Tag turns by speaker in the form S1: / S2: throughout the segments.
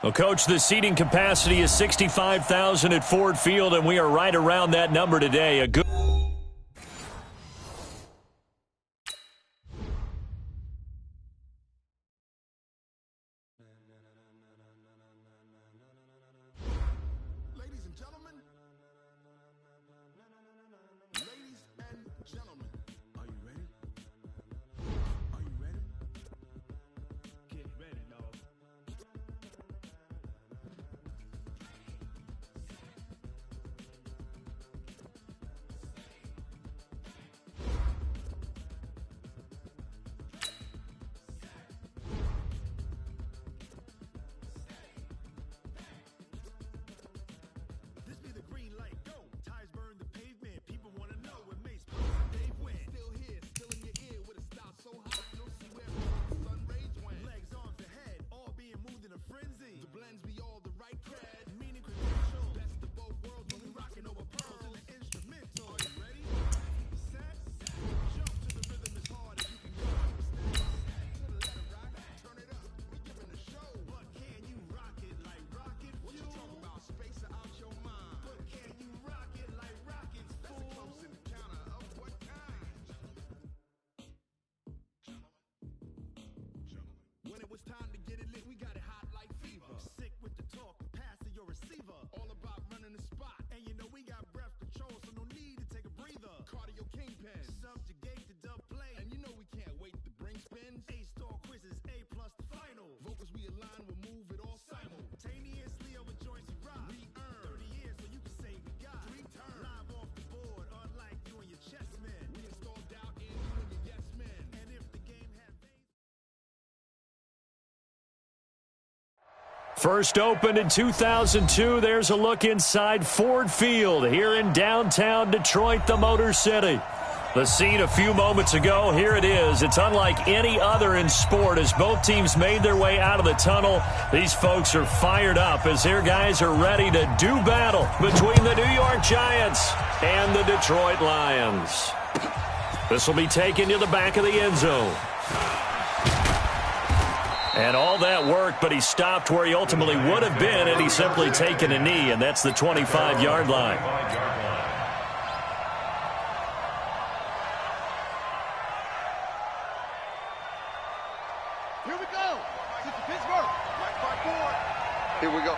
S1: Well, Coach, the seating capacity is 65,000 at Ford Field, and we are right around that number today. A good... First opened in 2002, there's a look inside Ford Field here in downtown Detroit, the Motor City. The scene a few moments ago, here it is. It's unlike any other in sport as both teams made their way out of the tunnel. These folks are fired up as their guys are ready to do battle between the New York Giants and the Detroit Lions. This will be taken to the back of the end zone. And all that work, but he stopped where he ultimately would have been had he simply taken a knee, and that's the 25-yard line.
S2: Here we go. Pittsburgh. Right by Ford. Here we go.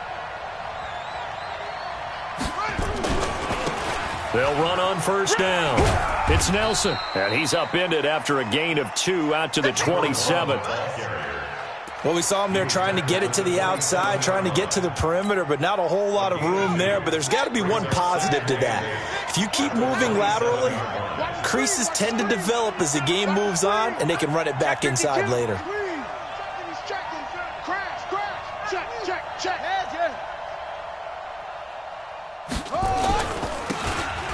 S1: They'll run on first down. It's Nelson, and he's upended after a gain of 2 out to the 27.
S3: Well, we saw him there trying to get it to the outside, trying to get to the perimeter, but not a whole lot of room there. But there's got to be one positive to that. If you keep moving laterally, creases tend to develop as the game moves on, and they can run it back inside later.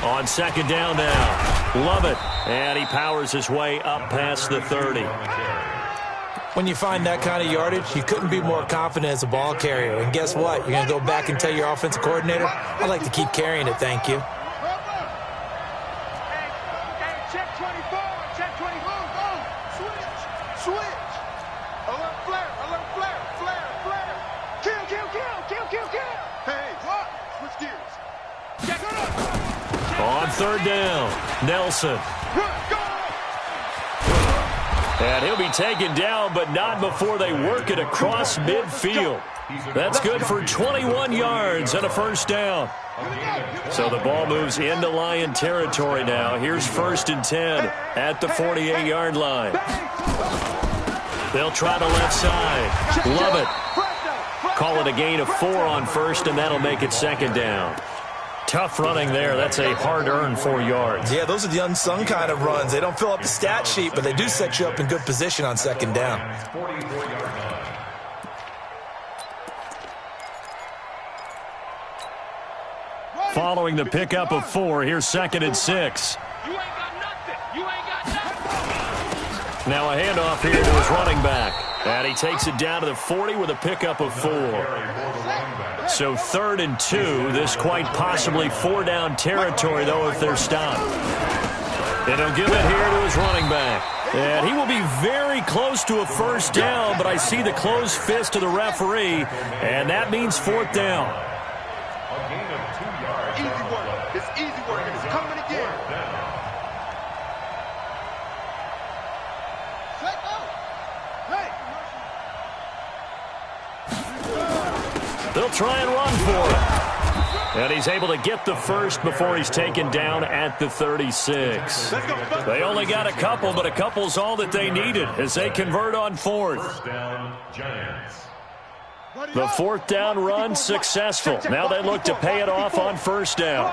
S1: On second down now, love it. And he powers his way up past the 30.
S3: When you find that kind of yardage, you couldn't be more confident as a ball carrier. And guess what? You're going to go back and tell your offensive coordinator, I'd like to keep carrying it, thank you.
S2: Check 24, check 24, go. Switch. Alert flare. Kill. Hey, what? Switch gears. Check it up.
S1: On third down, Nelson.
S2: Go.
S1: And he'll be taken down, but not before they work it across midfield. That's good for 21 yards and a first down. So the ball moves into Lion territory now. Here's 1st and 10 at the 48-yard line. They'll try the left side. Love it. Call it a gain of 4 on first, and that'll make it second down. Tough running there. That's a hard-earned 4 yards.
S3: Yeah, those are the unsung kind of runs. They don't fill up the stat sheet, but they do set you up in good position on second down.
S1: Following the pickup of 4, here's 2nd and 6.
S2: You ain't got nothing.
S1: Now a handoff here to his running back. And he takes it down to the 40 with a pickup of 4. So 3rd and 2. This quite possibly 4-down territory, though, if they're stopped. And he'll give it here to his running back. And he will be very close to a first down, but I see the closed fist of the referee, and that means fourth down.
S2: Easy work. It's easy work. It's coming again.
S1: They'll try and run for it. And he's able to get the first before he's taken down at the 36. They only got a couple, but a couple's all that they needed as they convert on fourth. The fourth down run successful. Now they look to pay it off on first down.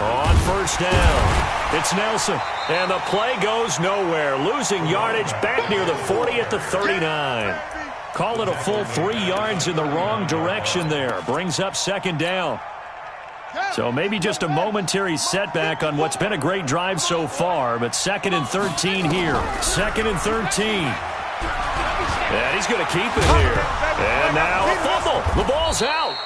S1: On first down, it's Nelson. And the play goes nowhere. Losing yardage back near the 40 at the 39. Call it a full 3 yards in the wrong direction there. Brings up second down. So maybe just a momentary setback on what's been a great drive so far, but 2nd and 13 here. 2nd and 13. And he's going to keep it here. And now a fumble. The ball's out.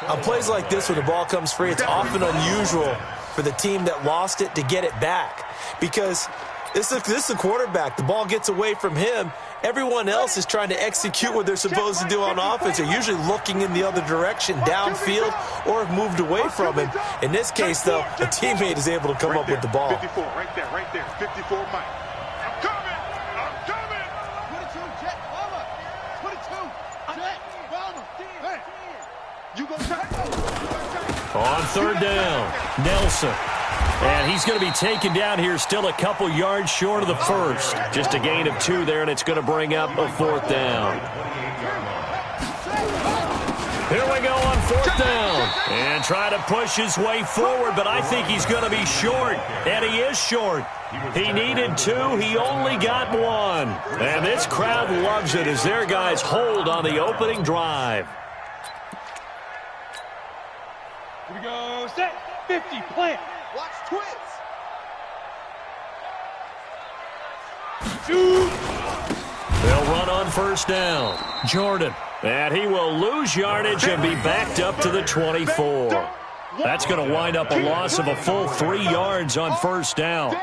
S3: On plays like this where the ball comes free, it's often unusual for the team that lost it to get it back. Because this is a quarterback. The ball gets away from him. Everyone else is trying to execute what they're supposed to do on offense. They're usually looking in the other direction, downfield, or have moved away from him. In this case, though, a teammate is able to come up with the ball.
S2: 54, right there. 54, Mike. I'm coming. 22, Jet, Bomber. 22, Jet, Bomber. Hey, you go check.
S1: On third down, Nelson. And he's going to be taken down here, still a couple yards short of the first. Just a gain of 2 there, and it's going to bring up a fourth down. Here we go on fourth down. And try to push his way forward, but I think he's going to be short. And he is short. He needed 2. He only got 1. And this crowd loves it as their guys hold on the opening drive.
S4: Here we go. Set. 50. Plant.
S2: Watch twins.
S1: They'll run on first down. Jordan. And he will lose yardage and be backed up to the 24. That's going to wind up a loss of a full 3 yards on first down.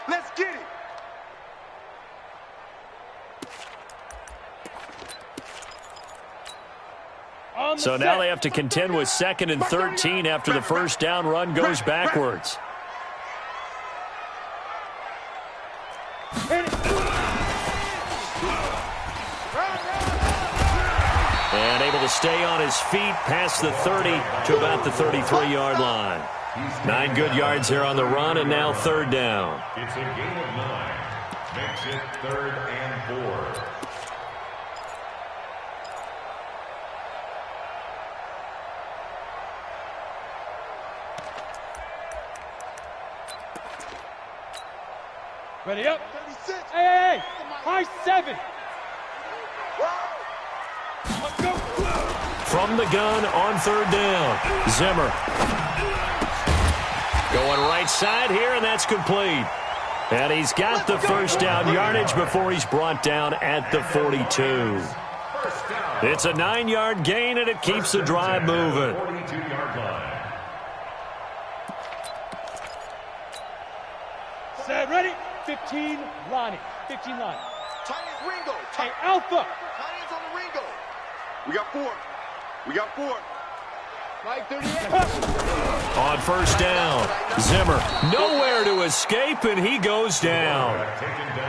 S2: Let's get it.
S1: So now they have to contend with 2nd and 13 after the first down run goes backwards. And able to stay on his feet past the 30 to about the 33-yard line. 9 good yards here on the run, and now third down.
S5: It's a gain of 9. Makes it 3rd and 4.
S4: Ready up. Hey. High 7.
S1: From the gun on third down, Zimmer. Going right side here, and that's complete. And he's got the first down yardage before he's brought down at the 42. It's a 9-yard gain, and it keeps the drive moving.
S4: Set, ready. 15, Lonnie. 15, Lonnie.
S2: Chinese Ringo.
S4: Hey, Alpha.
S2: Chinese on the Ringo. We got 4. Mike 38.
S1: On first down, Zimmer nowhere to escape, and he goes down.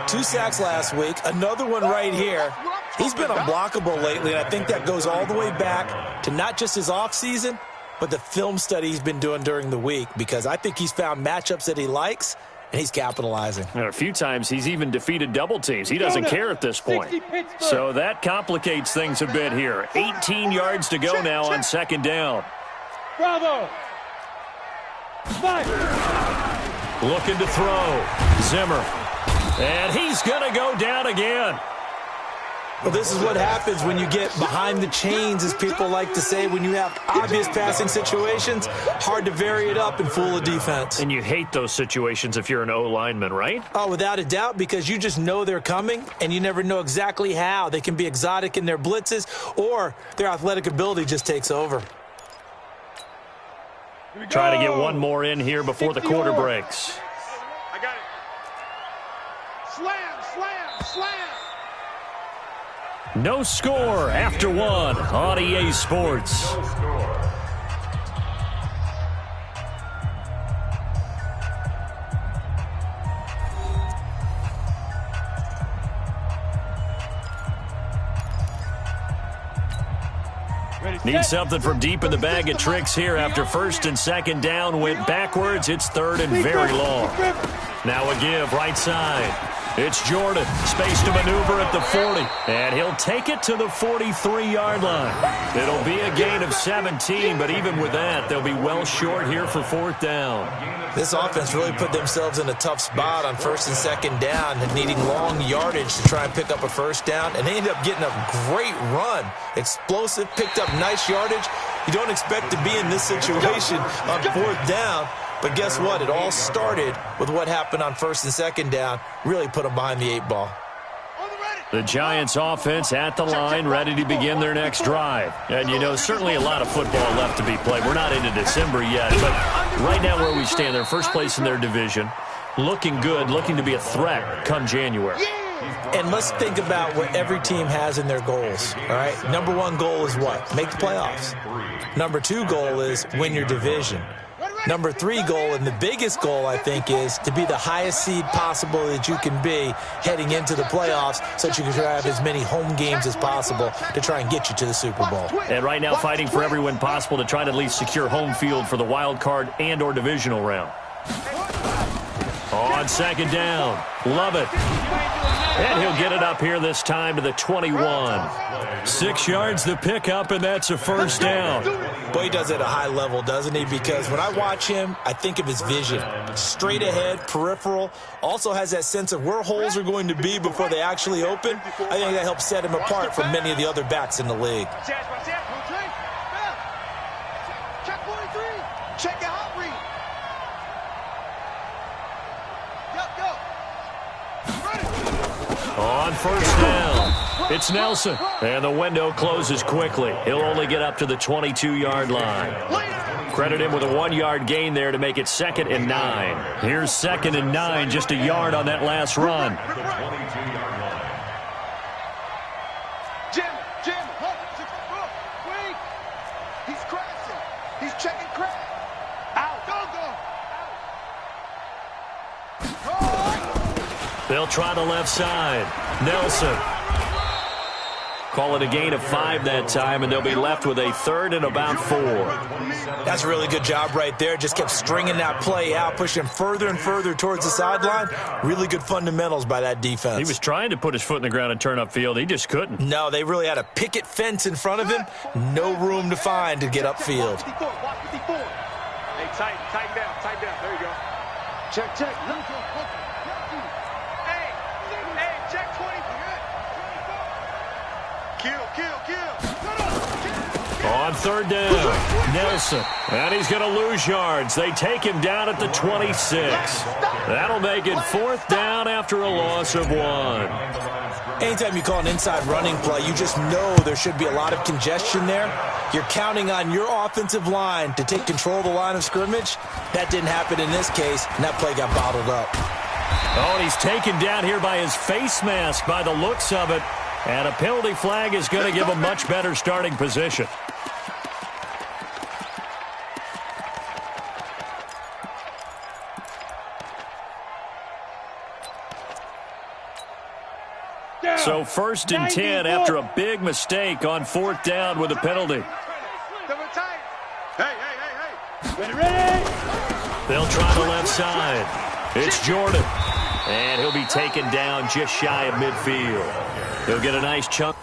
S3: 2 sacks last week, another one right here. He's been unblockable lately, and I think that goes all the way back to not just his offseason, but the film study he's been doing during the week, because I think he's found matchups that he likes, and he's capitalizing.
S1: And a few times he's even defeated double teams. He doesn't care at this point. So that complicates things a bit here. 18 yards to go now on second down.
S4: Bravo. 5.
S1: Looking to throw. Zimmer. And he's going to go down again.
S3: Well, this is what happens when you get behind the chains, as people like to say, when you have obvious passing situations. Hard to vary it up and fool a defense.
S1: And you hate those situations if you're an O-lineman, right?
S3: Oh, without a doubt, because you just know they're coming, and you never know exactly how. They can be exotic in their blitzes, or their athletic ability just takes over.
S1: Try to get one more in here before the quarter breaks. No score after one on EA Sports.
S5: No score.
S1: Need something from deep in the bag of tricks here after first and second down went backwards. It's third and very long. Now a give right side. It's Jordan. Space to maneuver at the 40. And he'll take it to the 43-yard line. It'll be a gain of 17, but even with that, they'll be well short here for fourth down.
S3: This offense really put themselves in a tough spot on first and second down and needing long yardage to try and pick up a first down. And they ended up getting a great run. Explosive, picked up nice yardage. You don't expect to be in this situation on fourth down. But guess what? It all started with what happened on first and second down. Really put them behind the 8 ball.
S1: The Giants offense at the line, ready to begin their next drive. And, you know, certainly a lot of football left to be played. We're not into December yet, but right now where we stand, they're first place in their division, looking good, looking to be a threat come January.
S3: And let's think about what every team has in their goals, all right? Number one goal is what? Make the playoffs. Number two goal is win your division. Number three goal, and the biggest goal, I think, is to be the highest seed possible that you can be heading into the playoffs so that you can have as many home games as possible to try and get you to the Super Bowl.
S1: And right now fighting for every win possible to try to at least secure home field for the wild card and or divisional round. On second down, love it. And he'll get it up here this time to the 21. 6 yards the pickup, and that's a first down.
S3: Boy, he does it at a high level, doesn't he? Because when I watch him, I think of his vision. Straight ahead, peripheral. Also has that sense of where holes are going to be before they actually open. I think that helps set him apart from many of the other backs in the league.
S2: Check your hot read.
S1: On first down, it's Nelson. And the window closes quickly. He'll only get up to the 22-yard line. Credit him with a 1-yard gain there to make it 2nd and 9. Here's 2nd and 9, just a yard on that last run.
S2: Jim, wait. He's crashing. He's checking crash. Out. Go.
S1: They'll try the left side. Nelson. Call it a gain of 5 that time, and they'll be left with a 3rd and about 4.
S3: That's a really good job right there. Just kept stringing that play out, pushing further and further towards the sideline. Really good fundamentals by that defense.
S1: He was trying to put his foot in the ground and turn upfield. He just couldn't.
S3: No, they really had a picket fence in front of him. No room to find to get upfield.
S4: Hey, tighten down. There you go.
S2: Check.
S4: Hey, check 20.
S2: Kill.
S1: On third down, Nelson. And he's going to lose yards. They take him down at the 26. That'll make it 4th down after a loss of 1.
S3: Anytime you call an inside running play, you just know there should be a lot of congestion there. You're counting on your offensive line to take control of the line of scrimmage. That didn't happen in this case, and that play got bottled up.
S1: Oh, and he's taken down here by his face mask by the looks of it. And a penalty flag is going to give a much better starting position. So 1st and 10 after a big mistake on 4th down with a penalty.
S2: Hey.
S4: Ready?
S1: They'll try the left side. It's Jordan. And he'll be taken down just shy of midfield. He'll get a nice chunk.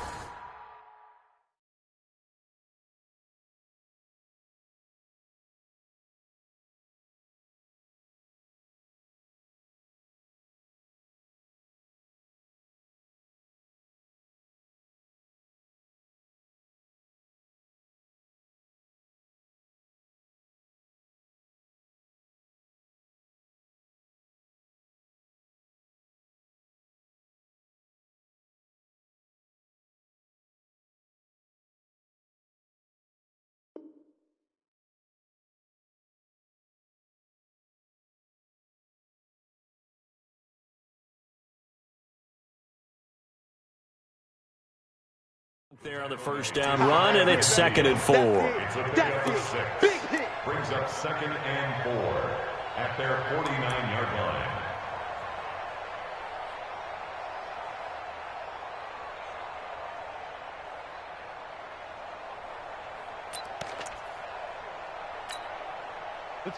S1: There on the first down run, and it's 2nd and 4.
S5: It's a big hit. Brings up 2nd and 4 at their 49-yard line.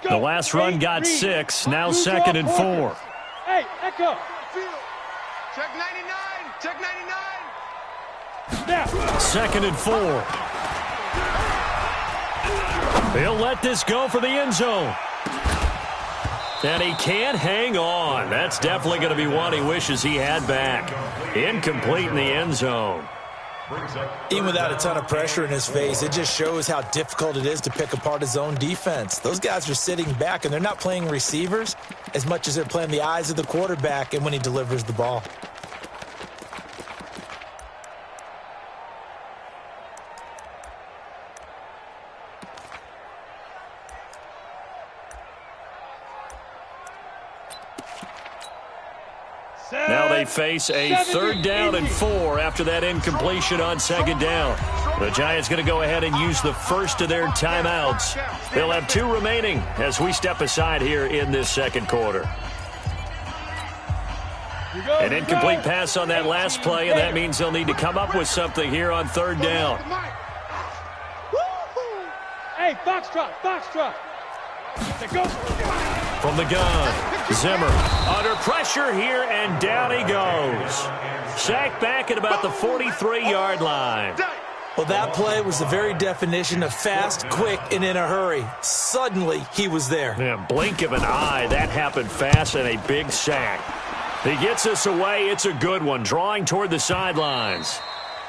S1: The last run got 6, now 2nd and 4.
S4: Hey, Echo.
S2: Check 99. Check 99.
S4: Now.
S1: 2nd and 4. He'll let this go for the end zone. And he can't hang on. That's definitely going to be one he wishes he had back. Incomplete in the end zone.
S3: Even without a ton of pressure in his face, it just shows how difficult it is to pick apart his own defense. Those guys are sitting back, and they're not playing receivers as much as they're playing the eyes of the quarterback and when he delivers the ball.
S1: Now they face a 3rd down and 4 after that incompletion on 2nd down. The Giants going to go ahead and use the first of their timeouts. They'll have 2 remaining as we step aside here in this 2nd quarter. An incomplete pass on that last play, and that means they'll need to come up with something here on 3rd down.
S4: Hey, Foxtrot, Foxtrot.
S1: From the gun, Zimmer under pressure here, and down he goes. Sacked back at about the 43-yard line.
S3: Well, that play was the very definition of fast, quick, and in a hurry. Suddenly, he was there.
S1: Yeah, blink of an eye, that happened fast, and a big sack. He gets us away. It's a good one, drawing toward the sidelines.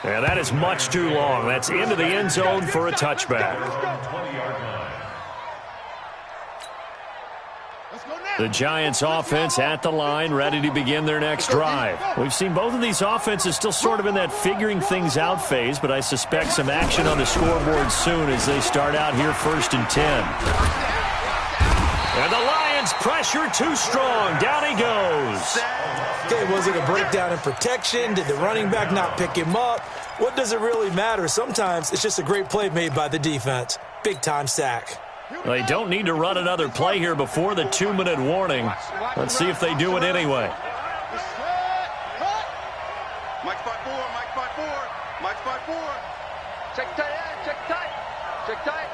S1: And that is much too long. That's into the end zone for a touchback. The Giants offense at the line, ready to begin their next drive. We've seen both of these offenses still sort of in that figuring things out phase, but I suspect some action on the scoreboard soon as they start out here 1st and 10. And the Lions pressure too strong. Down he goes.
S3: Okay, was it a breakdown in protection? Did the running back not pick him up? What does it really matter? Sometimes it's just a great play made by the defense. Big-time sack.
S1: They don't need to run another play here before the 2-minute warning. Let's see if they do it anyway.
S2: Mike 5-4, Mike 5-4, Mike 5-4. Check tight, check tight, check tight.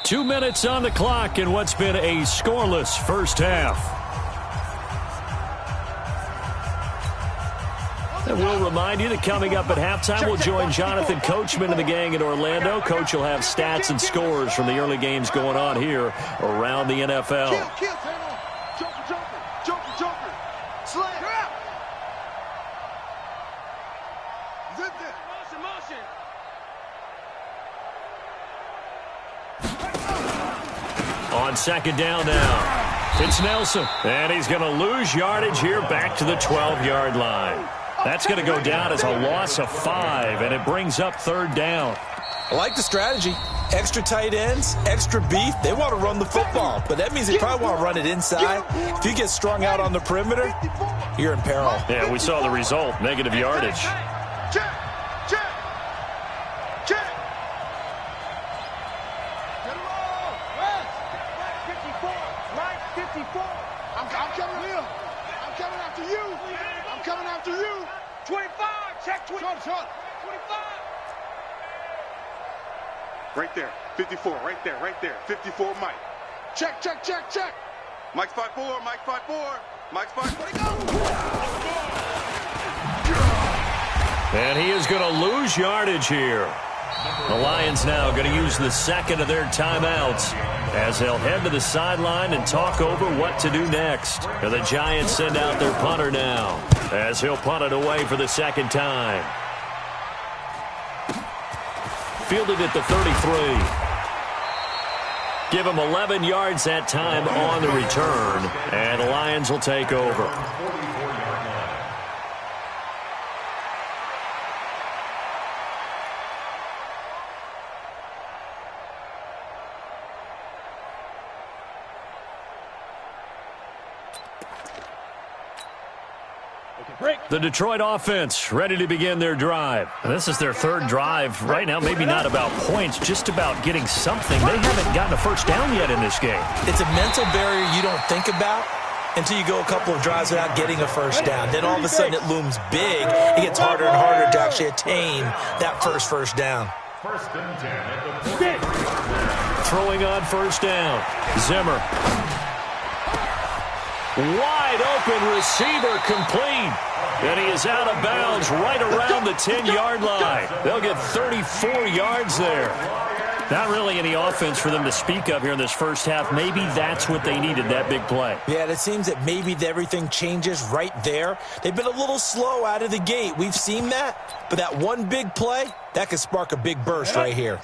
S1: 2 minutes on the clock in what's been a scoreless first half. And we'll remind you that coming up at halftime, we'll join Jonathan Coachman and the gang in Orlando. Coach will have stats and scores from the early games going on here around the NFL.
S2: Kill, Joker, slam. Zip it. Motion.
S1: On 2nd down now, it's Nelson. And he's going to lose yardage here back to the 12-yard line. That's going to go down as a loss of 5, and it brings up 3rd down.
S3: I like the strategy. Extra tight ends, extra beef. They want to run the football, but that means they probably want to run it inside. If you get strung out on the perimeter, you're in peril.
S1: Yeah, we saw the result, negative yardage.
S2: Check. Get him all. Mike 54. I'm coming after you. I'm coming after you.
S4: 25, check 25.
S2: Short.
S4: 25.
S2: Right there. 54. Right there. 54, Mike. Check. Mike 5-4. Mike 5-4. Mike 5-4.
S1: And he is going to lose yardage here. The Lions now going to use the 2nd of their timeouts as they'll head to the sideline and talk over what to do next. And the Giants send out their punter now as he'll punt it away for the 2nd time. Fielded at the 33. Give him 11 yards that time on the return, and the Lions will take over. The Detroit offense ready to begin their drive. This is their third drive. Right now, maybe not about points, just about getting something. They haven't gotten a first down yet in this game.
S3: It's a mental barrier you don't think about until you go a couple of drives without getting a first down. Then all of a sudden it looms big. It gets harder and harder to actually attain that first down.
S5: First and 10 at the 40.
S1: Throwing on first down. Zimmer. Wide open receiver complete. And he is out of bounds right around the 10-yard line. They'll get 34 yards there. Not really any offense for them to speak of here in this first half. Maybe that's what they needed, that big play.
S3: Yeah, it seems that maybe everything changes right there. They've been a little slow out of the gate. We've seen that. But that one big play, that could spark a big burst right here.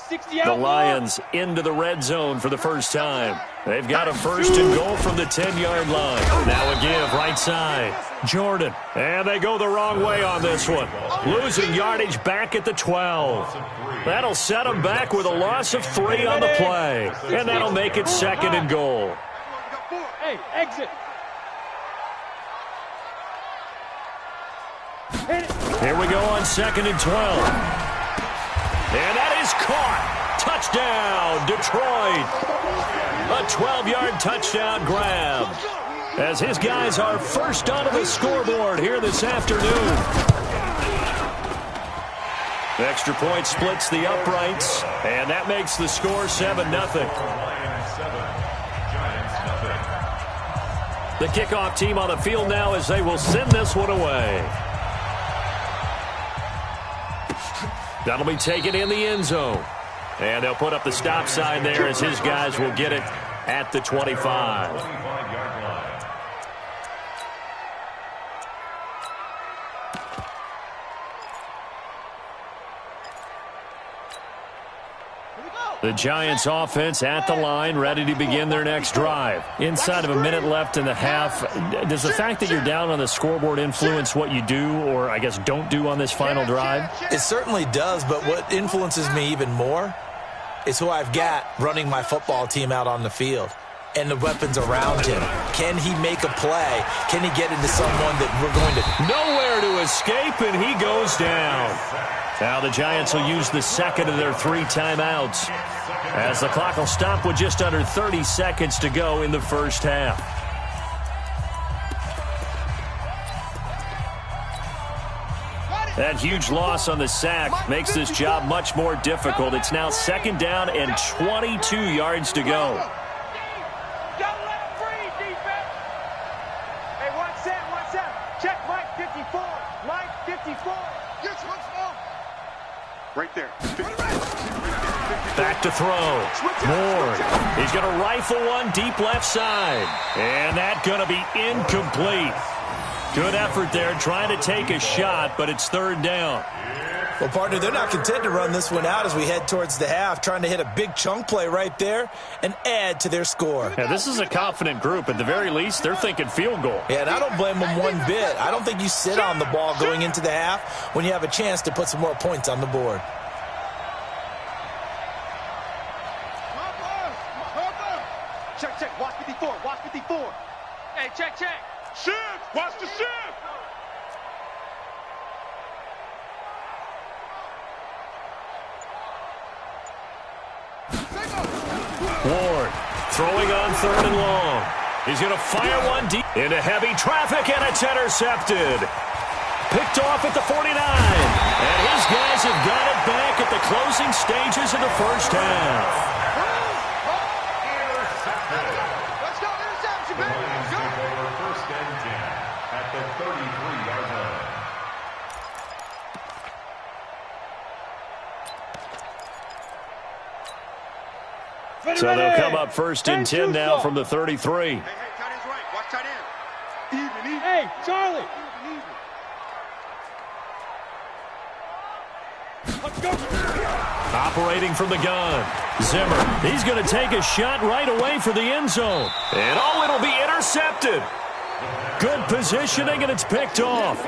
S1: The Lions into the red zone for the first time. They've got a first and goal from the 10-yard line. Now a give right side. Jordan. And they go the wrong way on this one. Losing yardage back at the 12. That'll set them back with a loss of 3 on the play. And that'll make it second and goal.
S4: Hey, exit.
S1: Here we go on second and 12. And that is caught. Touchdown, Detroit. A 12-yard touchdown grab. As his guys are first onto the scoreboard here this afternoon. The extra point splits the uprights, and that makes the score 7-0. The kickoff team on the field now as they will send this one away. That'll be taken in the end zone. And they'll put up the stop sign there as his guys will get it at the 25. The Giants offense at the line, ready to begin their next drive. Inside of a minute left in the half, does the fact that you're down on the scoreboard influence what you do, or I guess don't do on this final drive?
S3: It certainly does, but what influences me even more is who I've got running my football team out on the field and the weapons around him. Can he make a play? Can he get into someone that we're going to...
S1: Nowhere to escape, and he goes down. Now the Giants will use the second of their 3 timeouts as the clock will stop with just under 30 seconds to go in the first half. That huge loss on the sack makes this job much more difficult. It's now second down and 22 yards to go.
S4: Don't let him breathe, defense. Hey, 1 set. Check Mike 54. Mike 54.
S2: Yes, once more. Right there.
S1: Back to throw. Moore. He's going to rifle one deep left side. And that's going to be incomplete. Good effort there trying to take a shot, but it's third down.
S3: Well, partner, they're not content to run this one out as we head towards the half, trying to hit a big chunk play right there and add to their score.
S1: Yeah, this is a confident group. At the very least, they're thinking field goal.
S3: Yeah, and I don't blame them one bit. I don't think you sit on the ball going into the half when you have a chance to put some more points on the board.
S4: Check. Watch 54. Watch 54. Hey, check.
S2: Shift. Watch the shift.
S1: Ward throwing on third and long. He's going to fire one deep into heavy traffic, and it's intercepted. Picked off at the 49. And his guys have got it back at the closing stages of the first half.
S4: Let's go, interception, baby.
S5: Lions take over first and 10 at the 33-yard line.
S1: So they'll come up first and 10 now from the 33.
S2: Hey, tight end's right. Watch tight end. Even.
S4: Hey, Charlie. Let's go.
S1: Operating from the gun. Zimmer. He's going to take a shot right away for the end zone. And it'll be intercepted. Good positioning, and it's picked off.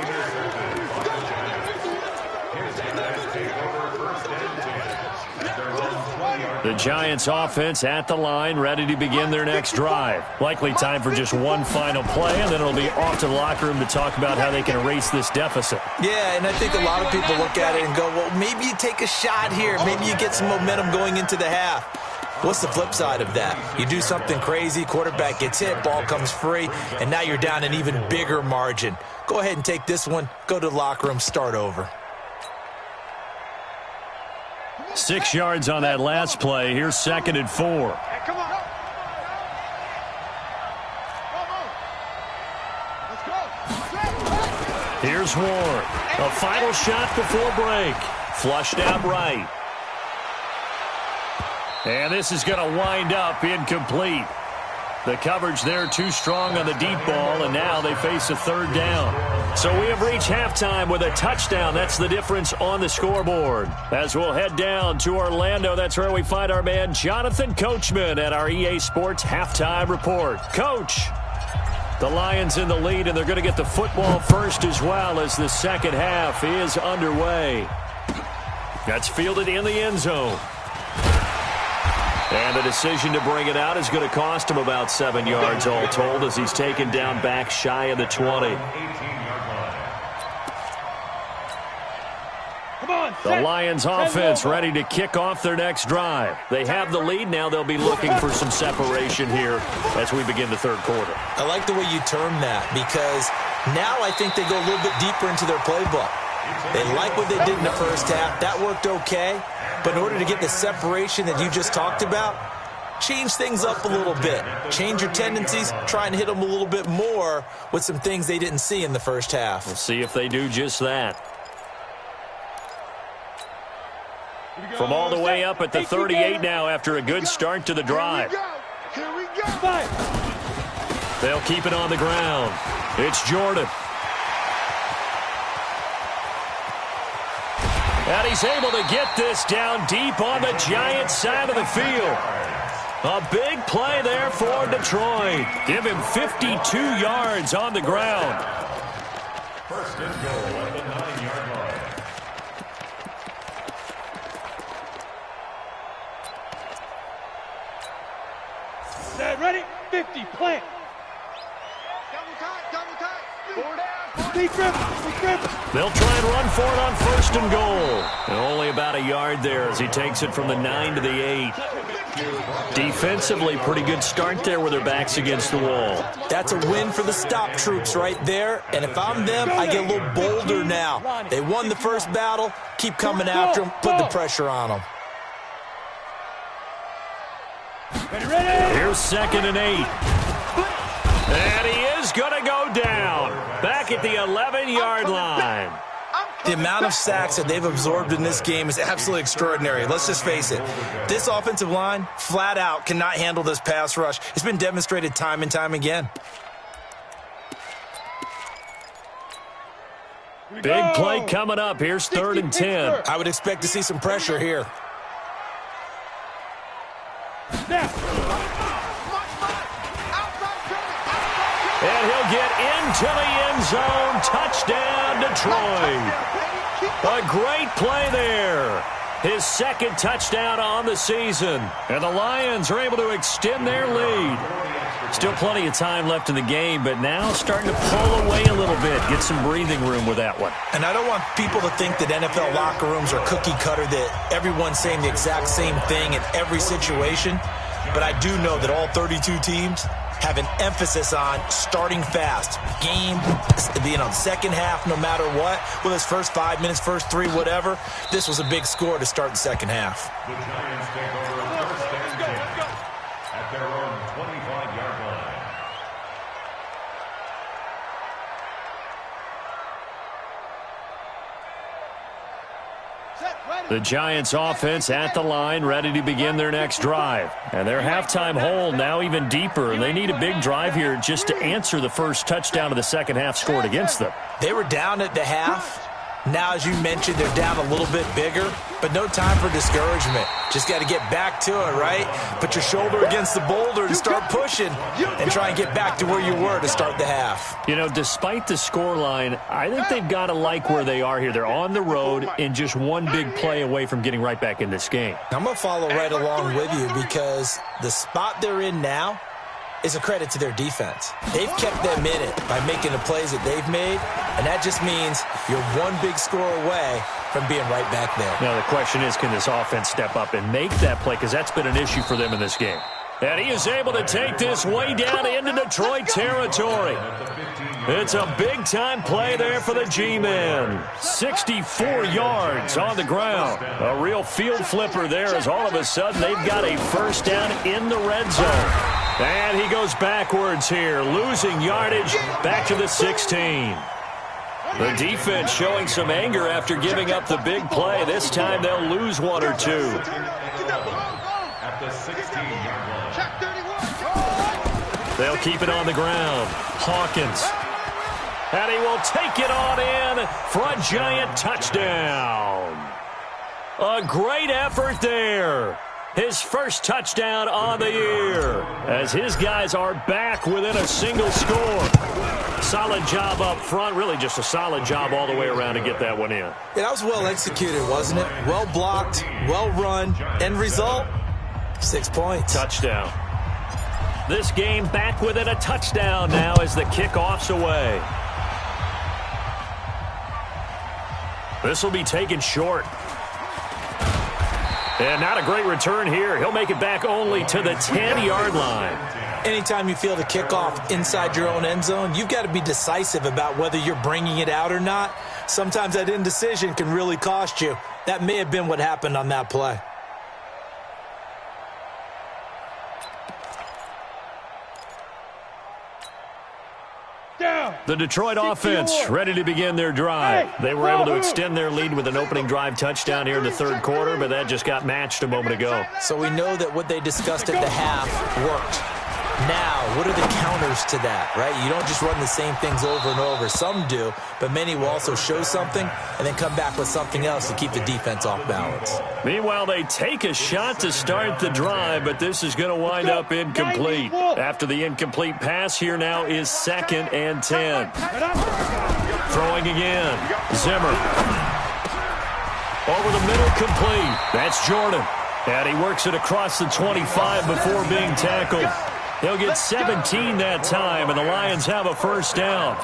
S1: The Giants offense at the line, ready to begin their next drive. Likely time for just one final play, and then it'll be off to the locker room to talk about how they can erase this deficit.
S3: Yeah, and I think a lot of people look at it and go, well, maybe you take a shot here. Maybe you get some momentum going into the half. What's the flip side of that? You do something crazy, quarterback gets hit, ball comes free, and now you're down an even bigger margin. Go ahead and take this one, go to the locker room, start over.
S1: 6 yards on that last play. Here's 2nd and 4.
S4: Hey, come on.
S1: Here's Ward. A final shot before break. Flushed out right. And this is going to wind up incomplete. The coverage there too strong on the deep ball, and now they face a 3rd down. So we have reached halftime with a touchdown. That's the difference on the scoreboard. As we'll head down to Orlando, that's where we find our man Jonathan Coachman at our EA Sports Halftime Report. Coach, the Lions in the lead, and they're going to get the football first as well as the second half is underway. That's fielded in the end zone. And the decision to bring it out is going to cost him about 7 yards all told as he's taken down back shy of the 20. The Lions offense ready to kick off their next drive. They have the lead. Now they'll be looking for some separation here as we begin the 3rd quarter.
S3: I like the way you term that because now I think they go a little bit deeper into their playbook. They like what they did in the first half. That worked okay. But in order to get the separation that you just talked about, change things up a little bit. Change your tendencies. Try and hit them a little bit more with some things they didn't see in the first half.
S1: We'll see if they do just that. From all the way up at the 38 now after a good start to the drive.
S4: Here we go.
S1: They'll keep it on the ground. It's Jordan. And he's able to get this down deep on the Giants side of the field. A big play there for Detroit. Give him 52 yards on the ground.
S5: 1st and goal at the 9-yard line.
S4: Set, ready, 50, plant. Double tight. 4 down.
S1: They'll try and run for it on 1st and goal. And only about a yard there as he takes it from the 9 to the 8. Defensively, pretty good start there with their backs against the wall.
S3: That's a win for the stop troops right there. And if I'm them, I get a little bolder now. They won the first battle. Keep coming after them. Put the pressure on them.
S1: Here's 2nd and 8. And he is going to go down. Back at the 11-yard line.
S3: The amount of sacks that they've absorbed in this game is absolutely extraordinary. Let's just face it. This offensive line, flat out, cannot handle this pass rush. It's been demonstrated time and time again.
S1: Big play coming up. Here's 3rd and 10.
S3: I would expect to see some pressure here.
S1: And he'll get into the end zone. Touchdown, Detroit. A great play there. His 2nd touchdown on the season. And the Lions are able to extend their lead. Still plenty of time left in the game, but now starting to pull away a little bit. Get some breathing room with that one.
S3: And I don't want people to think that NFL locker rooms are cookie cutter, that everyone's saying the exact same thing in every situation. But I do know that all 32 teams have an emphasis on starting fast. Game, second half, no matter what. Whether it's first 5 minutes, first 3, whatever. This was a big score to start the second half.
S5: The Giants take over 1st and 10 at their own 25-yard line.
S1: The Giants offense at the line, ready to begin their next drive. And their halftime hole now even deeper. And they need a big drive here just to answer the first touchdown of the second half scored against them.
S3: They were down at the half. Now, as you mentioned, they're down a little bit bigger, but no time for discouragement. Just got to get back to it, right? Put your shoulder against the boulder and start pushing and try and get back to where you were to start the half.
S1: You know, despite the scoreline, I think they've got to like where they are here. They're on the road and just one big play away from getting right back in this game.
S3: I'm going to follow right along with you because the spot they're in now is a credit to their defense. They've kept them in it by making the plays that they've made, and that just means you're one big score away from being right back there.
S1: Now, the question is, can this offense step up and make that play? Because that's been an issue for them in this game. And he is able to take this way down into Detroit territory. It's a big-time play there for the G-Men. 64 yards on the ground. A real field flipper there as all of a sudden they've got a first down in the red zone. And he goes backwards here, losing yardage back to the 16. The defense showing some anger after giving up the big play. This time they'll lose one or two.
S5: At the 16-yard line.
S1: They'll keep it on the ground. Hawkins. And he will take it on in for a giant touchdown. A great effort there. His first touchdown on the year as his guys are back within a single score. Solid job up front, really just a solid job all the way around to get that one in.
S3: Yeah, that was well executed, wasn't it? Well blocked, well run. End result, 6 points.
S1: Touchdown. This game back within a touchdown now as the kickoff's away. This will be taken short. And not a great return here. He'll make it back only to the 10-yard line.
S3: Anytime you feel the kickoff inside your own end zone, you've got to be decisive about whether you're bringing it out or not. Sometimes that indecision can really cost you. That may have been what happened on that play.
S1: The Detroit offense ready to begin their drive. They were able to extend their lead with an opening drive touchdown here in the third quarter, but that just got matched a moment ago.
S3: So we know that what they discussed at the half worked. Now, what are the counters to that, right? You don't just run the same things over and over. Some do, but many will also show something and then come back with something else to keep the defense off balance.
S1: Meanwhile, they take a shot to start the drive, but this is going to wind up incomplete. After the incomplete pass, here now is 2nd and 10. Throwing again. Zimmer. Over the middle, complete. That's Jordan. And he works it across the 25 before being tackled. He'll get 17 that time, and the Lions have a first down.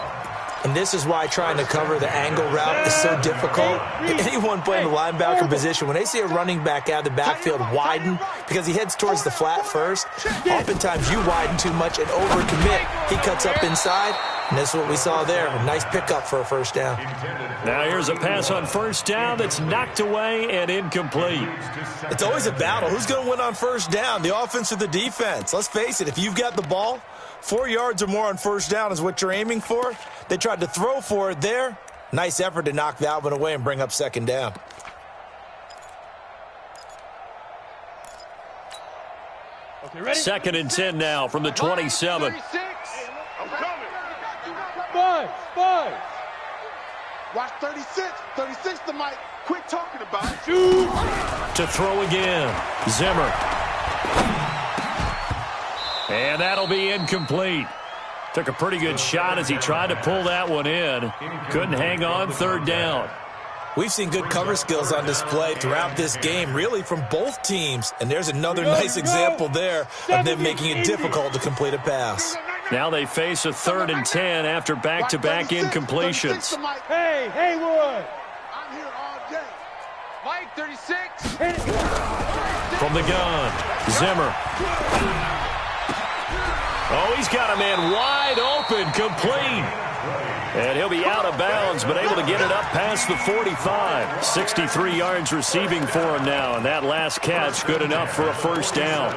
S3: And this is why trying to cover the angle route is so difficult. Anyone playing the linebacker position, when they see a running back out of the backfield widen because he heads towards the flat first, oftentimes you widen too much and overcommit. He cuts up inside, and that's what we saw there. A nice pickup for a first down.
S1: Now here's a pass on first down that's knocked away and incomplete.
S3: It's always a battle. Who's going to win on first down, the offense or the defense? Let's face it, if you've got the ball, 4 yards or more on first down is what you're aiming for. They tried to throw for it there. Nice effort to knock that one away and bring up second down.
S4: Okay, ready?
S1: 2nd and 10 now from the 27.
S4: Five.
S2: Watch 36. 36 to Mike. Quit talking about it.
S1: To throw again. Zimmer. And that'll be incomplete. Took a pretty good shot as he tried to pull that one in. Couldn't hang on, third down.
S3: We've seen good cover skills on display throughout this game, really from both teams. And there's another nice example there of them making it difficult to complete a pass.
S1: Now they face a 3rd and 10 after back-to-back incompletions.
S4: Hey, Haywood.
S2: I'm here all day.
S4: Mike, 36.
S1: From the gun, Zimmer. Oh, he's got a man wide open, complete. And he'll be out of bounds, but able to get it up past the 45. 63 yards receiving for him now, and that last catch good enough for a first down.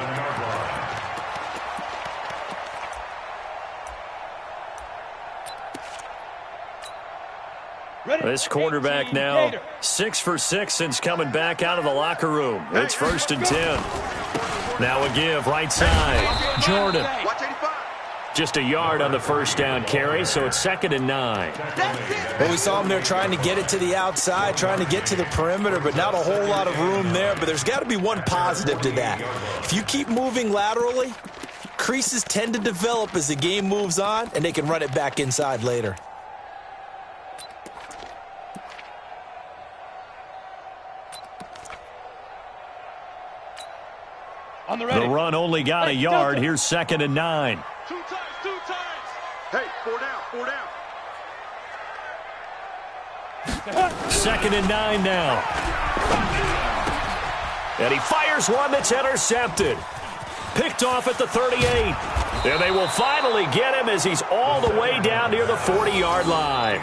S1: This quarterback now 6 for 6 since coming back out of the locker room. It's 1st and 10. Now a give right side. Jordan. Just a yard on the first down carry, so it's 2nd and 9.
S3: Well, we saw him there trying to get it to the outside, trying to get to the perimeter, but not a whole lot of room there. But there's got to be one positive to that. If you keep moving laterally, creases tend to develop as the game moves on, and they can run it back inside later.
S1: The run only got a yard. Here's 2nd and 9.
S2: Two times. Hey, 4 down.
S1: 2nd and 9 now. And he fires one that's intercepted. Picked off at the 38. And they will finally get him as he's all the way down near the 40-yard line.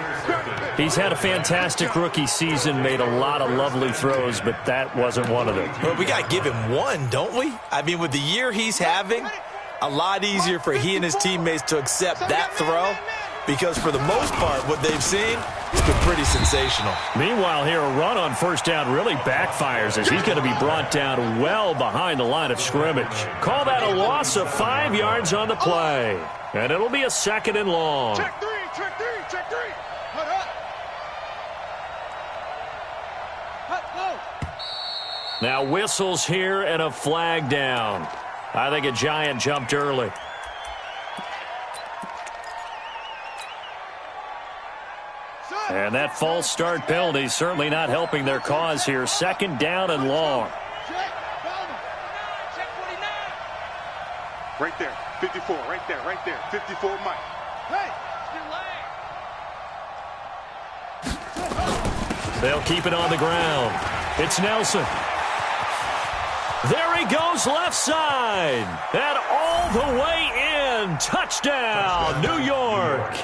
S1: He's had a fantastic rookie season, made a lot of lovely throws, but that wasn't one of them.
S3: Well, we got to give him one, don't we? I mean, with the year he's having, a lot easier for he and his teammates to accept that throw, because for the most part, what they've seen, it's been pretty sensational.
S1: Meanwhile, here, a run on first down really backfires as he's going to be brought down well behind the line of scrimmage. Call that a loss of 5 yards on the play. And it'll be a 2nd and long.
S2: Check three. Hut up.
S1: Now whistles here and a flag down. I think a Giant jumped early. And that false start penalty is certainly not helping their cause here. 2nd down and long.
S2: Right there. 54. Right there. 54, Mike.
S1: They'll keep it on the ground. It's Nelson. There he goes left side. And all the way in. Touchdown, New York.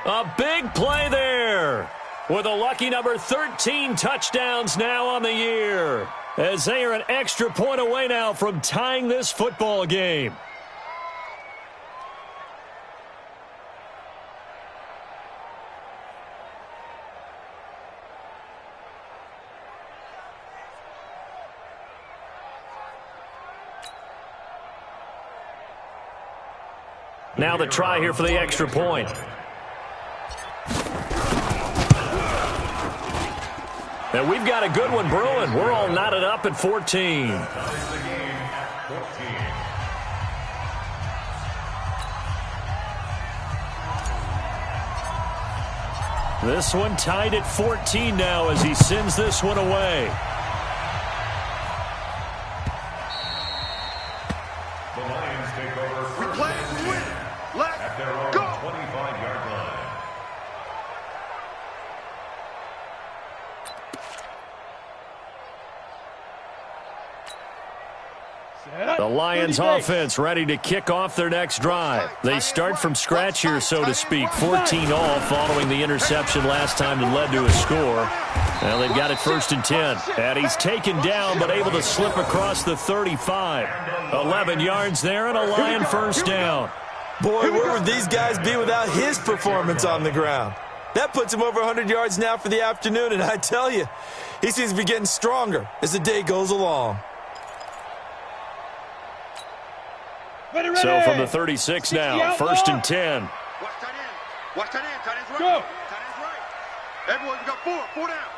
S1: A big play there. With a lucky number 13 touchdowns now on the year. As they are an extra point away now from tying this football game. Now the try here for the extra point. And we've got a good one brewing. We're all knotted up at 14. This one tied at 14 now as he sends this one away.
S5: The Lions take over first and 10 at their own 25-yard line.
S1: The Lions offense ready to kick off their next drive. They start from scratch here, so to speak. 14 all following the interception last time that led to a score. Well, they've got it 1st and 10. And he's taken down but able to slip across the 35. 11 yards there and a Lion first down.
S3: Boy, where would these guys be without his performance on the ground? That puts him over 100 yards now for the afternoon, and I tell you, he seems to be getting stronger as the day goes along.
S1: So from the 36 now, 1st and 10.
S2: Watch tight end. Watch tight end. Tight end's right. Go. Tight end's right. Everyone, we got 4 down.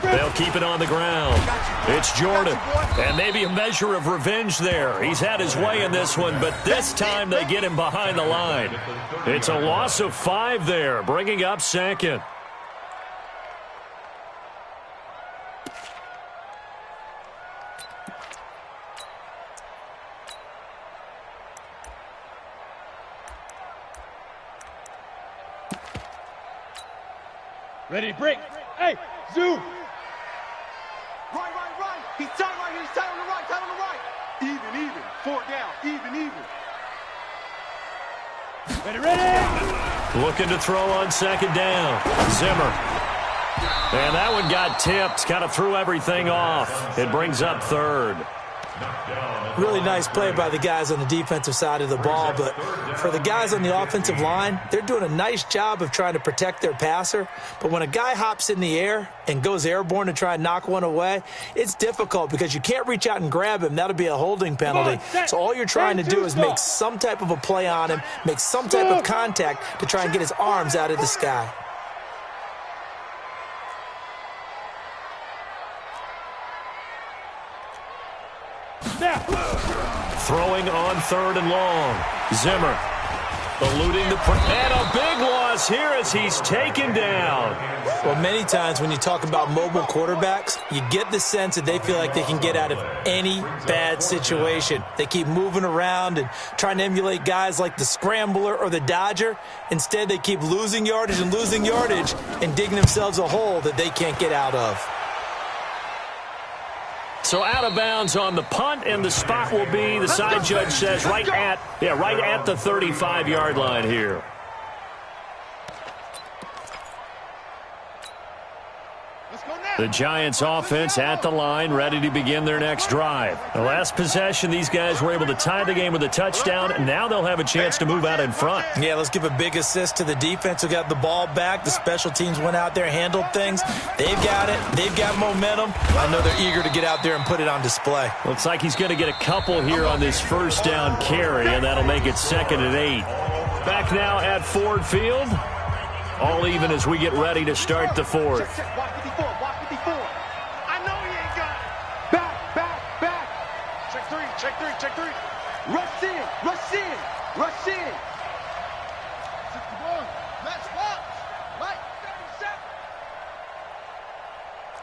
S1: They'll keep it on the ground. It's Jordan. And maybe a measure of revenge there. He's had his way in this one, but this time they get him behind the line. It's a loss of 5 there, bringing up 2nd.
S4: Ready, break. Hey, Zoo.
S2: Right. He's tight right here. He's tight on the right. Tight on the right. Even. 4 down. Even.
S4: Ready.
S1: Looking to throw on 2nd down. Zimmer. And that one got tipped. Kind of threw everything off. It brings up 3rd.
S3: Really nice play by the guys on the defensive side of the ball, but for the guys on the offensive line, they're doing a nice job of trying to protect their passer. But when a guy hops in the air and goes airborne to try and knock one away, it's difficult because you can't reach out and grab him. That'll be a holding penalty. So all you're trying to do is make some type of a play on him, make some type of contact to try and get his arms out of the sky.
S1: Throwing on 3rd and long. Zimmer eluding the and a big loss here as he's taken down.
S3: Well, many times when you talk about mobile quarterbacks, you get the sense that they feel like they can get out of any bad situation. They keep moving around and trying to emulate guys like the Scrambler or the Dodger. Instead, they keep losing yardage and digging themselves a hole that they can't get out of.
S1: So out of bounds on the punt, and the spot will be, the side judge says, right at the 35-yard line here. The Giants offense at the line, ready to begin their next drive. The last possession, these guys were able to tie the game with a touchdown, and now they'll have a chance to move out in front.
S3: Yeah, let's give a big assist to the defense who got the ball back. The special teams went out there, handled things. They've got it. They've got momentum. I know they're eager to get out there and put it on display.
S1: Looks like he's going to get a couple here on this first down carry, and that'll make it 2nd and 8. Back now at Ford Field. All even as we get ready to start the 4th.
S4: Check three. Rush in.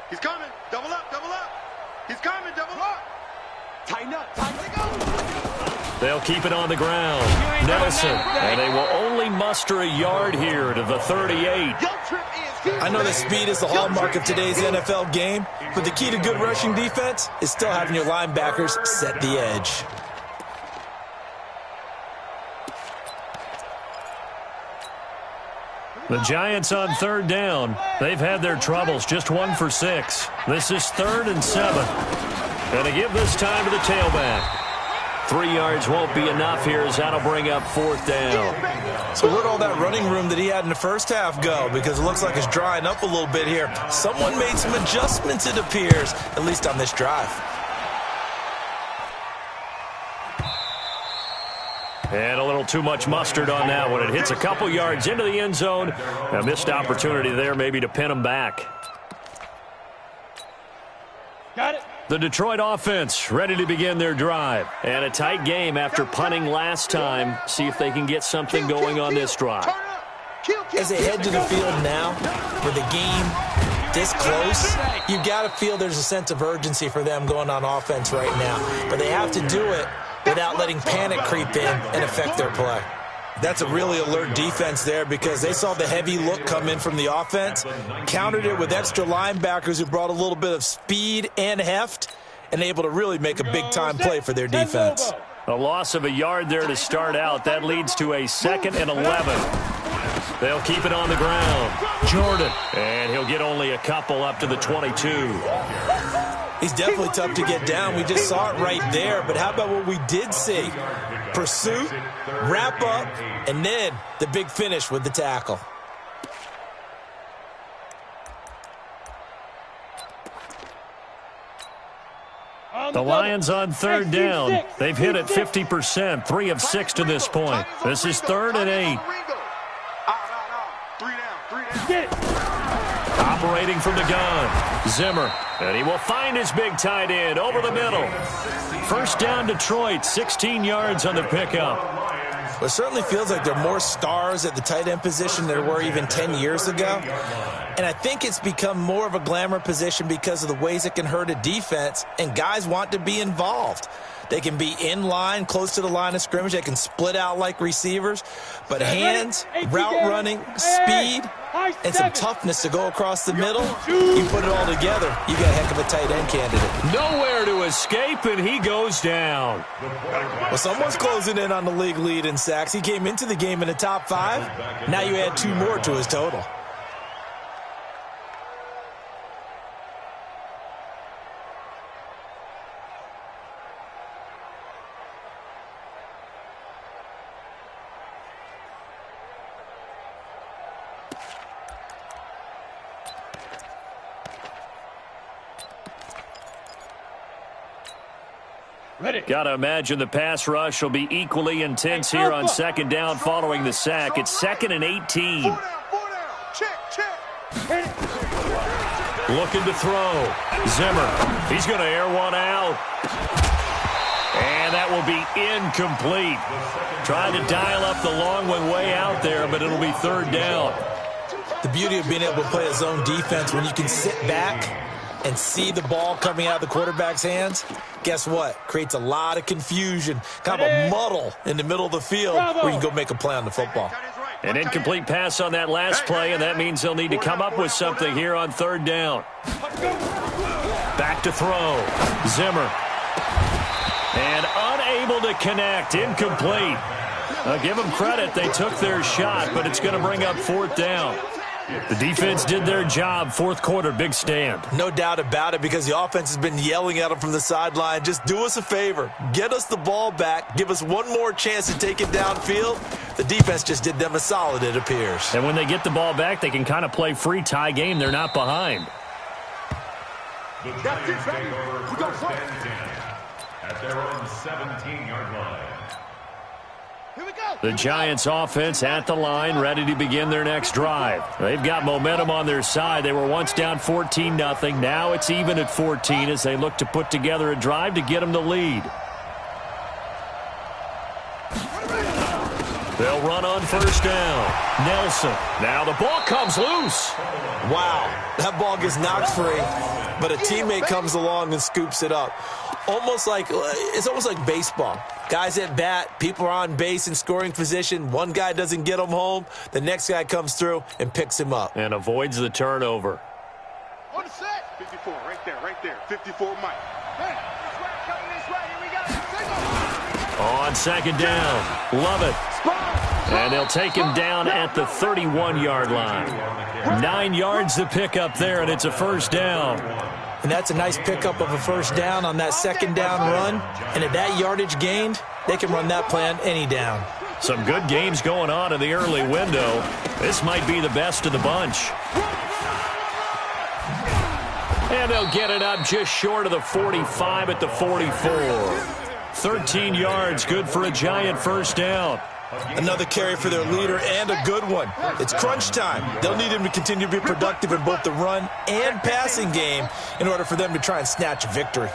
S2: He's coming. Double up. He's coming. Double up.
S4: Tighten up.
S1: They'll keep it on the ground. Nelson. And they will only muster a yard here to the 38.
S3: I know that speed is the hallmark of today's NFL game, but the key to good rushing defense is still having your linebackers set the edge.
S1: The Giants on 3rd down. They've had their troubles, just 1 for 6. This is 3rd and 7. And to give this time to the tailback. 3 yards won't be enough here as that'll bring up 4th down.
S3: So where'd all that running room that he had in the first half go? Because it looks like it's drying up a little bit here. Someone made some adjustments, it appears, at least on this drive.
S1: And a little too much mustard on that one. It hits a couple yards into the end zone. A missed opportunity there maybe to pin him back.
S4: Got it.
S1: The Detroit offense ready to begin their drive. And a tight game after punting last time. See if they can get something going on this drive.
S3: As they head to the field now, with the game this close, you've got to feel there's a sense of urgency for them going on offense right now. But they have to do it without letting panic creep in and affect their play. That's a really alert defense there because they saw the heavy look come in from the offense, countered it with extra linebackers who brought a little bit of speed and heft, and able to really make a big-time play for their defense.
S1: A loss of a yard there to start out. That leads to a 2nd and 11. They'll keep it on the ground. Jordan. And he'll get only a couple up to the 22.
S3: He's definitely tough to get down. We just saw it right there. But how about what we did see? Pursuit, wrap up, and then the big finish with the tackle.
S1: The Lions on 3rd down. They've hit it 50%, 3 of 6 to this point. This is 3rd and 8.
S2: 3 down.
S1: Operating from the gun, Zimmer. And he will find his big tight end over the middle. First down, Detroit, 16 yards on the pickup.
S3: Well, it certainly feels like there are more stars at the tight end position than there were even 10 years ago. And I think it's become more of a glamour position because of the ways it can hurt a defense, and guys want to be involved. They can be in line, close to the line of scrimmage. They can split out like receivers. But hands, route running, speed, and some toughness to go across the middle, you put it all together, you got a heck of a tight end candidate.
S1: Nowhere to escape, and he goes down.
S3: Well, someone's closing in on the league lead in sacks. He came into the game in the top 5. Now you add 2 more to his total.
S1: Got to imagine the pass rush will be equally intense here on second down following the sack. It's 2nd and 18.
S2: 4 down. Check.
S1: Looking to throw. Zimmer. He's going to air one out. And that will be incomplete. Trying to dial up the long one way out there, but it'll be 3rd down.
S3: The beauty of being able to play a zone defense when you can sit back and see the ball coming out of the quarterback's hands, guess what? Creates a lot of confusion, kind of a muddle in the middle of the field where you can go make a play on the football.
S1: An incomplete pass on that last play, and that means they'll need to come up with something here on 3rd down. Back to throw. Zimmer. And unable to connect. Incomplete. Give them credit. They took their shot, but it's going to bring up 4th down. The defense did their job. 4th quarter, big stand.
S3: No doubt about it, because the offense has been yelling at them from the sideline. Just do us a favor. Get us the ball back. Give us one more chance to take it downfield. The defense just did them a solid, it appears.
S1: And when they get the ball back, they can kind of play free tie game. They're not behind.
S5: The Giants take over 1st and 10 at their own 17-yard line.
S1: The Giants offense at the line, ready to begin their next drive. They've got momentum on their side. They were once down 14-0. Now it's even at 14 as they look to put together a drive to get them the lead. They'll run on 1st down. Nelson. Now the ball comes loose.
S3: Wow, that ball gets knocked free, but a teammate comes along and scoops it up. It's almost like baseball. Guys at bat, people are on base in scoring position. One guy doesn't get him home. The next guy comes through and picks him up.
S1: And avoids the turnover.
S2: On the set. 54, right there. 54, Mike.
S1: On 2nd down, love it. And they'll take him down at the 31-yard line. 9 yards to pick up there, and it's a 1st down.
S3: And that's a nice pickup of a 1st down on that 2nd down run. And at that yardage gained, they can run that play on any down.
S1: Some good games going on in the early window. This might be the best of the bunch. And they'll get it up just short of the 45 at the 44. 13 yards, good for a Giant 1st down.
S3: Another carry for their leader, and a good one. It's crunch time. They'll need him to continue to be productive in both the run and passing game in order for them to try and snatch a victory.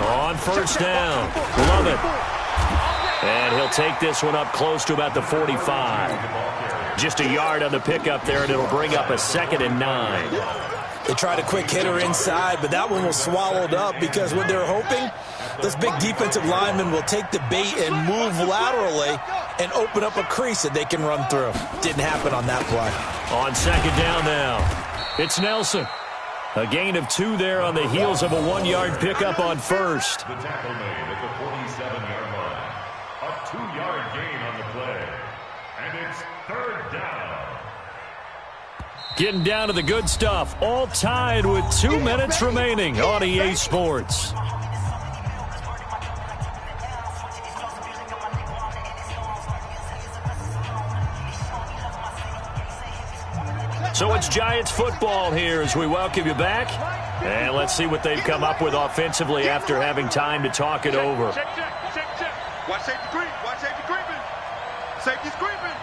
S1: On 1st down, love it. And he'll take this one up close to about the 45. Just a yard on the pickup there, and it'll bring up a 2nd and 9.
S3: They tried a quick hitter inside, but that one was swallowed up because what they're hoping, those big defensive linemen will take the bait and move laterally and open up a crease that they can run through. Didn't happen on that play.
S1: On 2nd down now, it's Nelson. A gain of 2 there on the heels of a 1-yard pickup on 1st.
S5: The tackle made at the 47-yard line. A 2-yard gain on the play. And it's 3rd down.
S1: Getting down to the good stuff, all tied with 2 minutes remaining on EA Sports. So it's Giants football here as we welcome you back. And let's see what they've come up with offensively after having time to talk it over.
S2: Check. Watch safety creep. Watch safety creeping. Safety's creeping.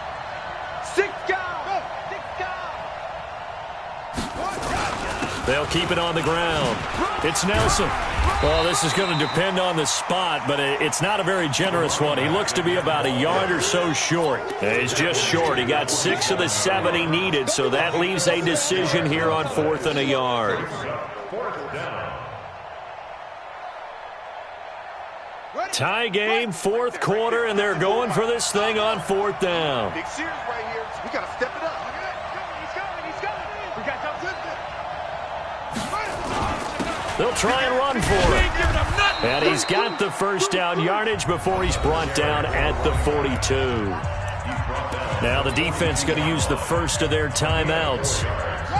S4: 6 go.
S1: They'll keep it on the ground. It's Nelson. Well, this is going to depend on the spot, but it's not a very generous one. He looks to be about a yard or so short. He's just short. He got 6 of the 7 he needed, so that leaves a decision here on 4th and a yard.
S5: 4th down.
S1: Tie game, 4th quarter, and they're going for this thing on 4th down.
S2: Big series right here. We got to step it up.
S4: He's going. We got to
S1: They'll try and run for it. And he's got the 1st down yardage before he's brought down at the 42. Now the defense going to use the first of their timeouts.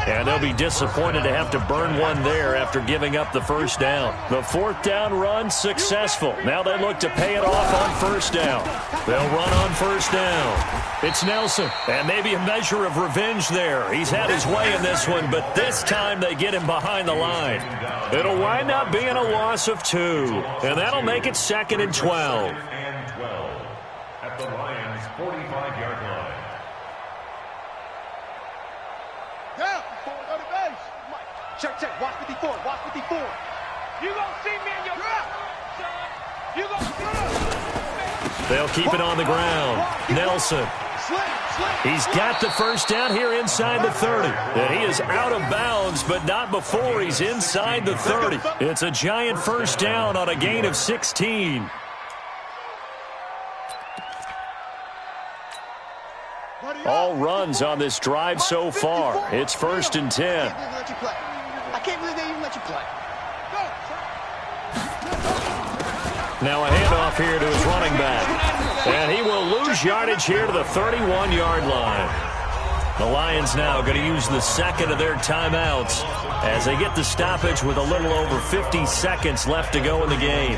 S1: And they'll be disappointed to have to burn one there after giving up the first down. The fourth down run successful. Now they look to pay it off on first down. They'll run on first down. It's Nelson, and maybe a measure of revenge there. He's had his way in this one, but this time they get him behind the line. It'll wind up being a loss of 2, and that'll make it 2nd and 12.
S5: At the Lions' 45-yard line.
S4: Down. Go to base. Check, check. Watch 54. Watch 54. You gonna see me in your drop. You gonna see.
S1: They'll keep it on the ground. Nelson. He's got the first down here inside the 30. And he is out of bounds, but not before he's inside the 30. It's a giant first down on a gain of 16. All runs on this drive so far. It's 1st and 10.
S4: I can't believe they even let you play.
S1: Now a handoff here to his running back. And he will lose yardage here to the 31-yard line. The Lions now going to use the second of their timeouts as they get the stoppage with a little over 50 seconds left to go in the game.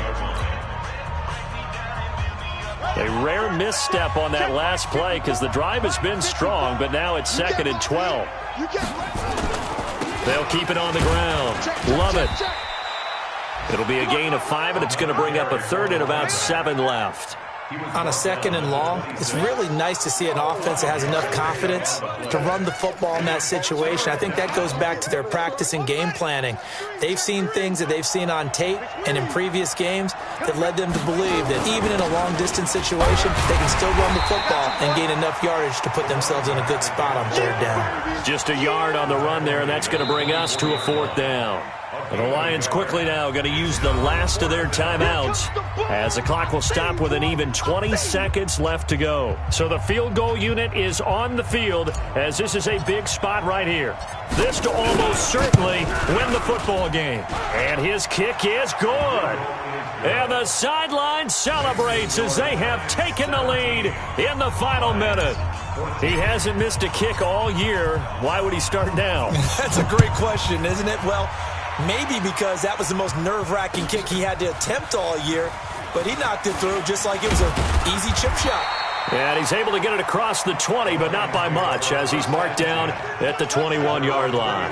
S1: A rare misstep on that last play because the drive has been strong, but now it's 2nd and 12. They'll keep it on the ground. Love it. It'll be a gain of 5, and it's going to bring up a 3rd and about 7 left.
S3: On a 2nd and long, it's really nice to see an offense that has enough confidence to run the football in that situation. I think that goes back to their practice and game planning. They've seen things that they've seen on tape and in previous games that led them to believe that even in a long-distance situation, they can still run the football and gain enough yardage to put themselves in a good spot on 3rd down.
S1: Just a yard on the run there, and that's going to bring us to a 4th down. And the Lions quickly now going to use the last of their timeouts as the clock will stop with an even 20 seconds left to go. So the field goal unit is on the field as this is a big spot right here. This to almost certainly win the football game. And his kick is good. And the sideline celebrates as they have taken the lead in the final minute. He hasn't missed a kick all year. Why would he start now?
S3: That's a great question, isn't it? Well, maybe because that was the most nerve-wracking kick he had to attempt all year, but he knocked it through just like it was an easy chip shot.
S1: And he's able to get it across the 20, but not by much, as he's marked down at the 21-yard line.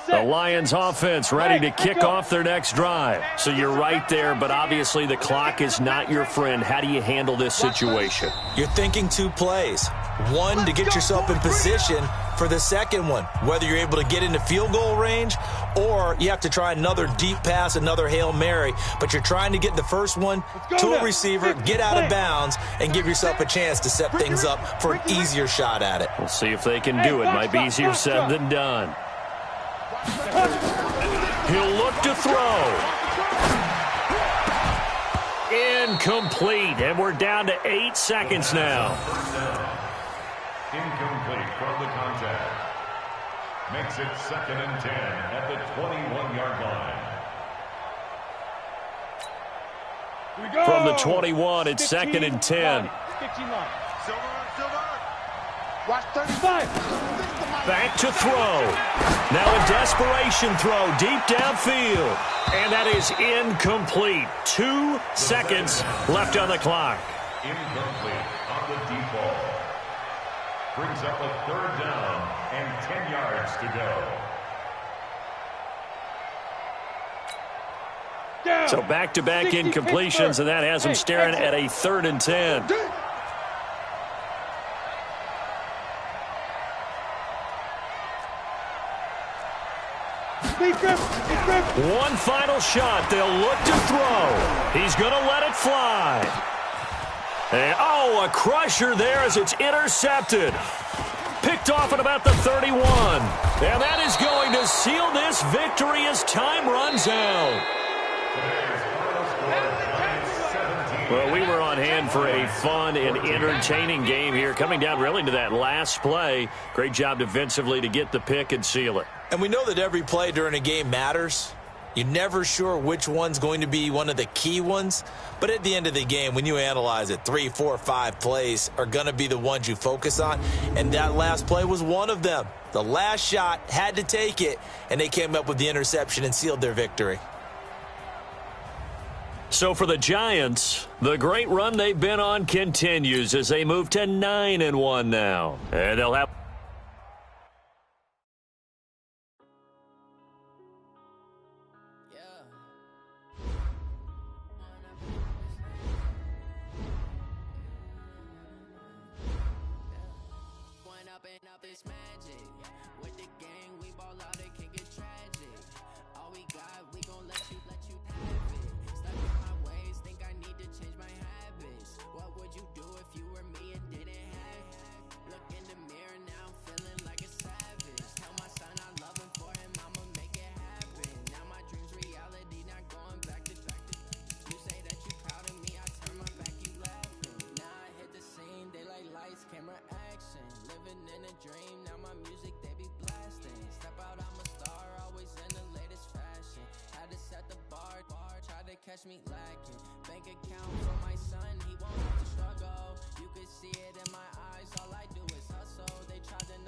S1: The Lions offense ready to kick off their next drive. So you're right there, but obviously the clock is not your friend. How do you handle this situation?
S3: You're thinking 2 plays. One, to get yourself in position for the second one, whether you're able to get into field goal range or you have to try another deep pass, another Hail Mary. But you're trying to get the first one to a receiver, get out of bounds, and give yourself a chance to set things up for an easier shot at it.
S1: We'll see if they can do it. Might be easier said than done. He'll look to throw. Incomplete, and we're down to 8 seconds now.
S5: Incomplete from the contact. Makes it 2nd and 10 at the 21-yard line.
S1: From the 21, it's 2nd and 10.
S4: Watch 35.
S1: Back to throw. Now a desperation throw deep downfield. And that is incomplete. 2 seconds left on the clock.
S5: Incomplete on the deep ball. Brings up a 3rd down and 10 yards to go.
S1: So back-to-back incompletions, and that has him staring at a 3rd and 10. One final shot. They'll look to throw. He's going to let it fly. And, oh, a crusher there as it's intercepted. Picked off at about the 31. And that is going to seal this victory as time runs out. Well, we were on hand for a fun and entertaining game here, coming down really to that last play. Great job defensively to get the pick and seal it.
S3: And we know that every play during a game matters. You're never sure which one's going to be one of the key ones. But at the end of the game, when you analyze it, 3, 4, 5 plays are going to be the ones you focus on. And that last play was one of them. The last shot had to take it, and they came up with the interception and sealed their victory.
S1: So for the Giants, the great run they've been on continues as they move to 9-1 now. And they'll have...
S6: Catch me lacking. Bank account for my son, he won't have to struggle. You could see it in my eyes, all I do is hustle. They tried to